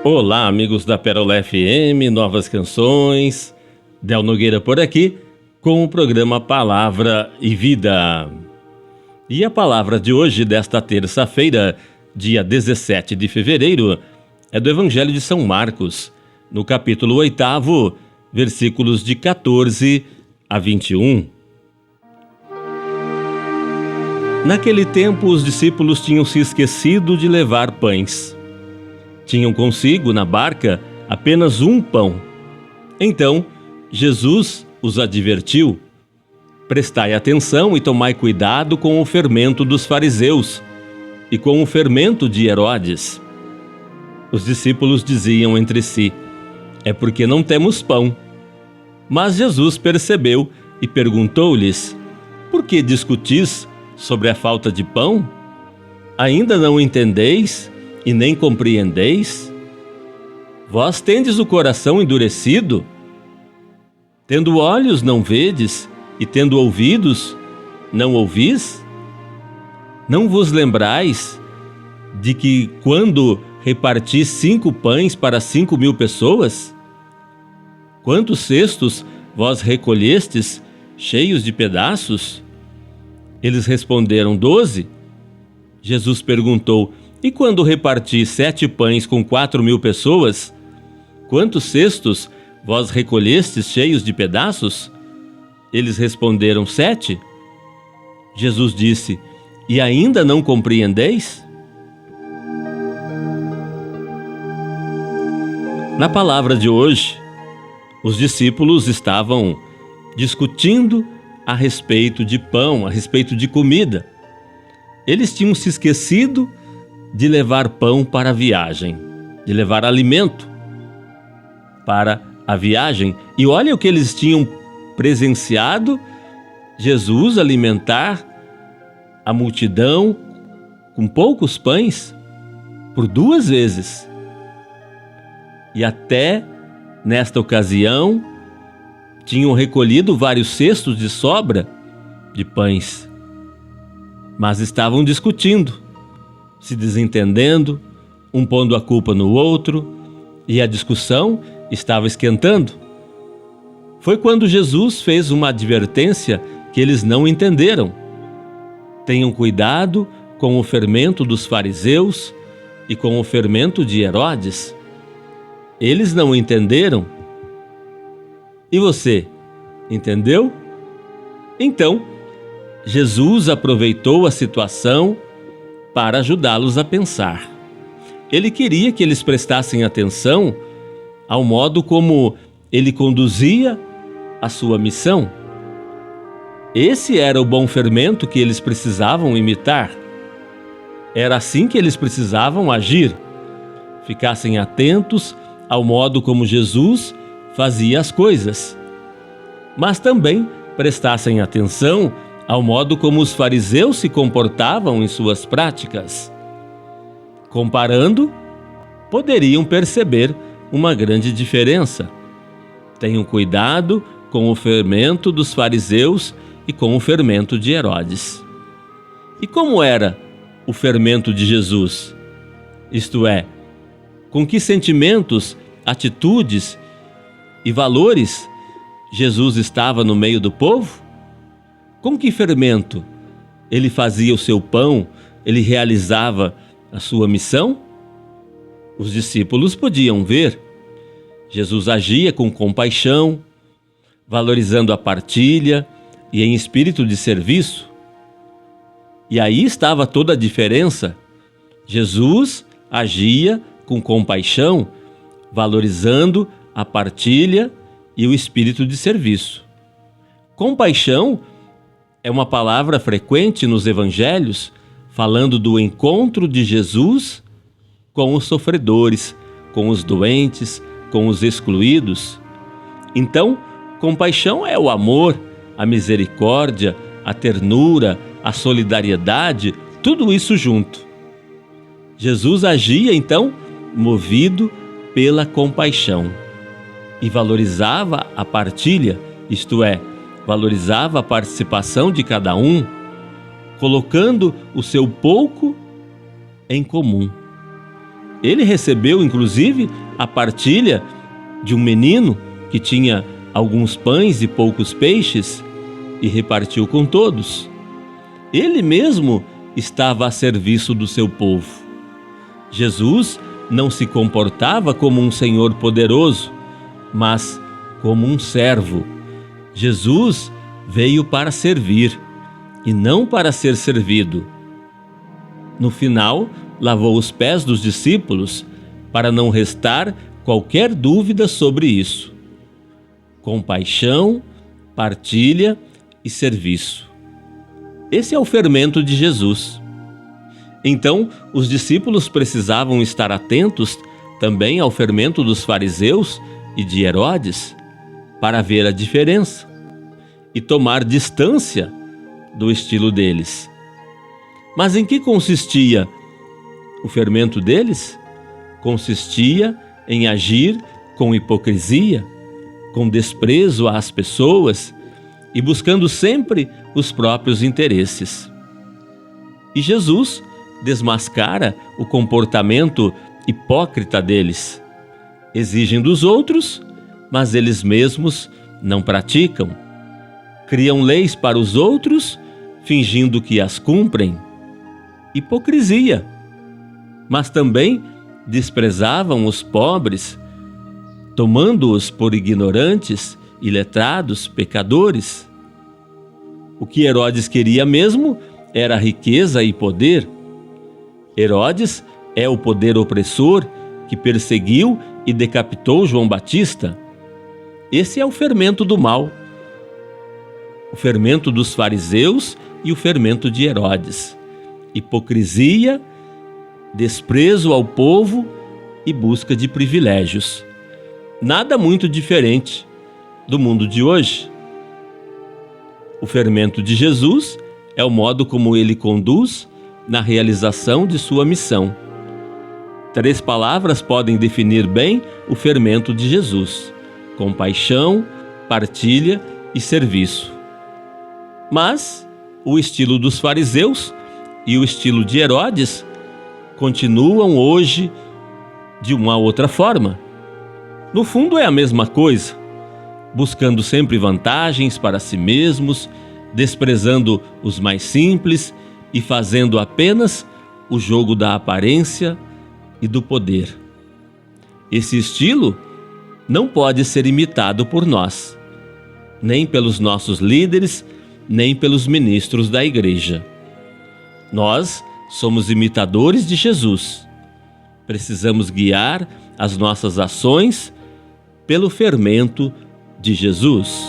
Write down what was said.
Olá, amigos da Pérola FM, novas canções. Del Nogueira por aqui, com o programa Palavra e Vida. E a palavra de hoje, desta terça-feira, dia 17 de fevereiro, é do Evangelho de São Marcos, no capítulo 8, versículos de 14 a 21. Naquele tempo, os discípulos tinham se esquecido de levar pães. Tinham consigo, na barca, apenas um pão. Então, Jesus os advertiu: prestai atenção e tomai cuidado com o fermento dos fariseus e com o fermento de Herodes. Os discípulos diziam entre si: é porque não temos pão. Mas Jesus percebeu e perguntou-lhes: por que discutis sobre a falta de pão? Ainda não entendeis e nem compreendeis? Vós tendes o coração endurecido? Tendo olhos, não vedes, e tendo ouvidos, não ouvis? Não vos lembrais de que, quando reparti 5 pães para 5.000 pessoas, quantos cestos vós recolhestes, cheios de pedaços? Eles responderam: 12. Jesus perguntou: e quando reparti 7 pães com 4.000 pessoas, quantos cestos vós recolhestes cheios de pedaços? Eles responderam: 7. Jesus disse: e ainda não compreendeis? Na palavra de hoje, os discípulos estavam discutindo a respeito de pão, a respeito de comida. Eles tinham se esquecido de levar pão para a viagem, de levar alimento para a viagem. E olha o que eles tinham presenciado: Jesus alimentar a multidão com poucos pães por 2 vezes. E até nesta ocasião tinham recolhido vários cestos de sobra de pães, mas estavam discutindo, se desentendendo, um pondo a culpa no outro, e a discussão estava esquentando. Foi quando Jesus fez uma advertência que eles não entenderam: tenham cuidado com o fermento dos fariseus e com o fermento de Herodes. Eles não entenderam. E você, entendeu? Então, Jesus aproveitou a situação para ajudá-los a pensar. Ele queria que eles prestassem atenção ao modo como ele conduzia a sua missão. Esse era o bom fermento que eles precisavam imitar. Era assim que eles precisavam agir. Ficassem atentos ao modo como Jesus fazia as coisas, mas também prestassem atenção ao modo como os fariseus se comportavam em suas práticas. Comparando, poderiam perceber uma grande diferença. Tenham cuidado com o fermento dos fariseus e com o fermento de Herodes. E como era o fermento de Jesus? Isto é, com que sentimentos, atitudes e valores Jesus estava no meio do povo? Com que fermento ele fazia o seu pão, ele realizava a sua missão? Os discípulos podiam ver. Jesus agia com compaixão, valorizando a partilha e em espírito de serviço. E aí estava toda a diferença. Jesus agia com compaixão, valorizando a partilha e o espírito de serviço. Compaixão é uma palavra frequente nos evangelhos, falando do encontro de Jesus com os sofredores, com os doentes, com os excluídos. Então, compaixão é o amor, a misericórdia, a ternura, a solidariedade, tudo isso junto. Jesus agia, então, movido pela compaixão e valorizava a partilha, isto é, valorizava a participação de cada um, colocando o seu pouco em comum. Ele recebeu, inclusive, a partilha de um menino que tinha alguns pães e poucos peixes e repartiu com todos. Ele mesmo estava a serviço do seu povo. Jesus não se comportava como um senhor poderoso, mas como um servo. Jesus veio para servir e não para ser servido. No final, lavou os pés dos discípulos para não restar qualquer dúvida sobre isso. Compaixão, partilha e serviço. Esse é o fermento de Jesus. Então, os discípulos precisavam estar atentos também ao fermento dos fariseus e de Herodes para ver a diferença e tomar distância do estilo deles. Mas em que consistia o fermento deles? Consistia em agir com hipocrisia, com desprezo às pessoas e buscando sempre os próprios interesses. E Jesus desmascara o comportamento hipócrita deles. Exigem dos outros, mas eles mesmos não praticam. Criam leis para os outros, fingindo que as cumprem. Hipocrisia. Mas também desprezavam os pobres, tomando-os por ignorantes, iletrados, pecadores. O que Herodes queria mesmo era riqueza e poder. Herodes é o poder opressor que perseguiu e decapitou João Batista. Esse é o fermento do mal, o fermento dos fariseus e o fermento de Herodes. Hipocrisia, desprezo ao povo e busca de privilégios. Nada muito diferente do mundo de hoje. O fermento de Jesus é o modo como ele conduz na realização de sua missão. 3 palavras podem definir bem o fermento de Jesus: compaixão, partilha e serviço. Mas o estilo dos fariseus e o estilo de Herodes continuam hoje de uma outra forma. No fundo é a mesma coisa, buscando sempre vantagens para si mesmos, desprezando os mais simples e fazendo apenas o jogo da aparência e do poder. Esse estilo não pode ser imitado por nós, nem pelos nossos líderes, nem pelos ministros da igreja. Nós somos imitadores de Jesus. Precisamos guiar as nossas ações pelo fermento de Jesus.